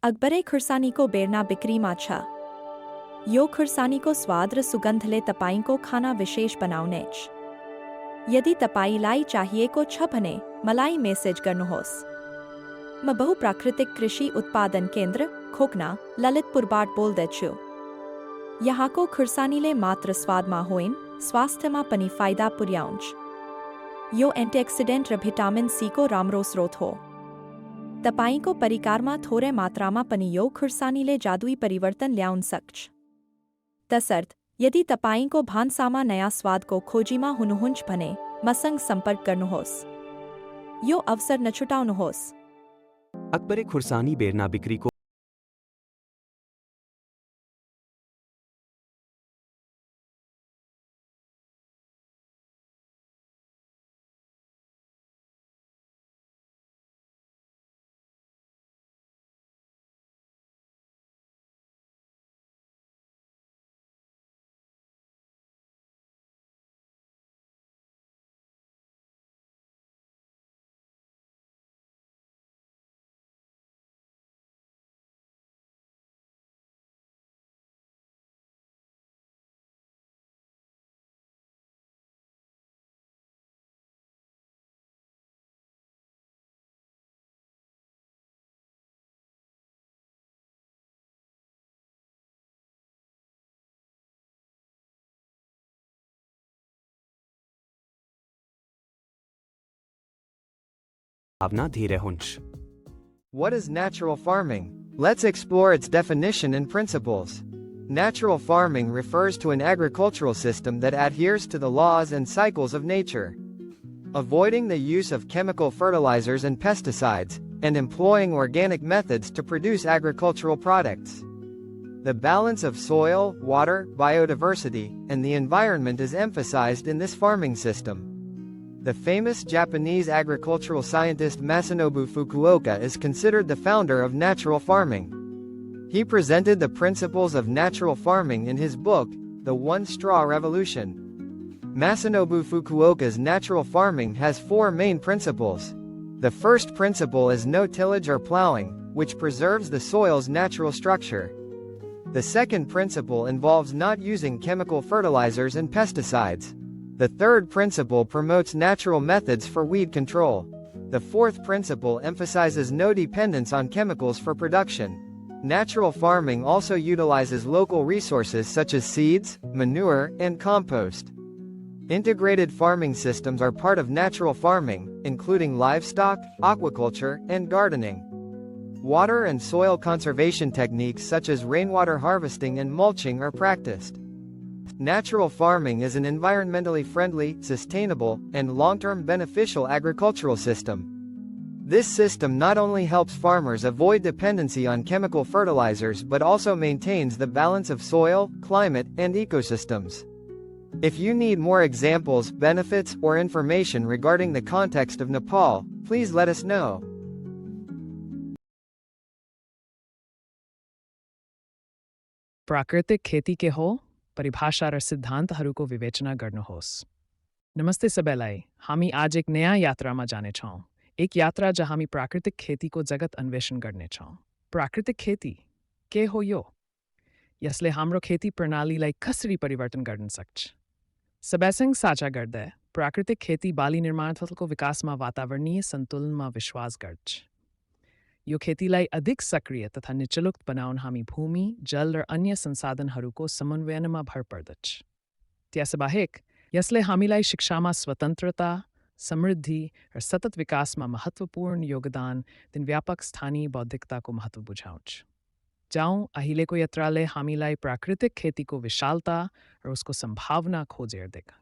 અકબરે ખુરસાનીકો બેરના બિક્રીમાં છ યો ખુરસાનીકો સ્વાદ र सुगंध ले तपाई को खाना विशेष बनावने यदि तपाई लाई चाहिए को छपने मलाई मैसेज करनो होस म बहु प्राकृतिक कृषि उत्पादन केंद्र खोकना ललितपुर बाट बोल दे छो यहाँ को खुरसानी ले मात्र स्वाद मा होइन स्वास्थ्य मा पनी फायदा पुर्याउंच यो एंटीऑक्सीडेंट र विटामिन सी को रामरो स्रोत हो तपाई को परिकार में थोड़े मात्रा में पनी योग खुरसानी ले जादुई परिवर्तन ल्याउन सक्छ तसर्थ यदि तपाई को भानसामा नया स्वाद को खोजी में हुनुहुंच भने मसंग संपर्क करनुहोस् यो अवसर न छुटाउनुहोस्। अकबरे खुरसानी बेरना बिक्री को भावना धीरे हुंच। What is natural farming? Let's explore its definition and principles. Natural farming refers to an agricultural system that adheres to the laws and cycles of nature. Avoiding the use of chemical fertilizers and pesticides, and employing organic methods to produce agricultural products. The balance of soil, water, biodiversity, and the environment is emphasized in this farming system. The famous Japanese agricultural scientist Masanobu Fukuoka is considered the founder of natural farming. He presented the principles of natural farming in his book, The One Straw Revolution. Masanobu Fukuoka's natural farming has four main principles. The first principle is no tillage or plowing, which preserves the soil's natural structure. The second principle involves not using chemical fertilizers and pesticides. The third principle promotes natural methods for weed control. The fourth principle emphasizes no dependence on chemicals for production. Natural farming also utilizes local resources such as seeds, manure, and compost. Integrated farming systems are part of natural farming, including livestock, aquaculture, and gardening. Water and soil conservation techniques such as rainwater harvesting and mulching are practiced. Natural farming is an environmentally friendly, sustainable, and long-term beneficial agricultural system. This system not only helps farmers avoid dependency on chemical fertilizers but also maintains the balance of soil, climate, and ecosystems. If you need more examples, benefits, or information regarding the context of Nepal, please let us know. प्राकृतिक खेती के हो परिभाषा र सिद्धान्तहरूको विवेचना गर्नुहोस्। नमस्ते सबैलाई, हामी आज एक नयाँ यात्रामा जानेछौँ। एक यात्रा जहाँ हामी प्राकृतिक खेतीको जगत अन्वेषण गर्नेछौँ। प्राकृतिक खेती के हो यो? यसले हाम्रो खेती प्रणालीलाई कसरी परिवर्तन गर्न सक्छ? सबैसँग साझा गर्दै प्राकृतिक खेती बाली निर्माणस्थलको विकासमा वातावरणीय सन्तुलनमा विश्वास गर्छ। यो खेतीलाई अधिक सक्रिय तथा निचलुक्त बनाउन हामी भूमि, जल र अन्य संसाधनहरूको समन्वयनमा भर पर्दछ। त्यसबाहेक यसले हामीलाई शिक्षामा स्वतन्त्रता, समृद्धि र सतत विकासमा महत्त्वपूर्ण योगदान दिन व्यापक स्थानीय बौद्धिकताको महत्त्व बुझाउँछ। जाउँ अहिलेको यात्राले हामीलाई प्राकृतिक खेतीको विशालता र उसको सम्भावना खोजेर देख।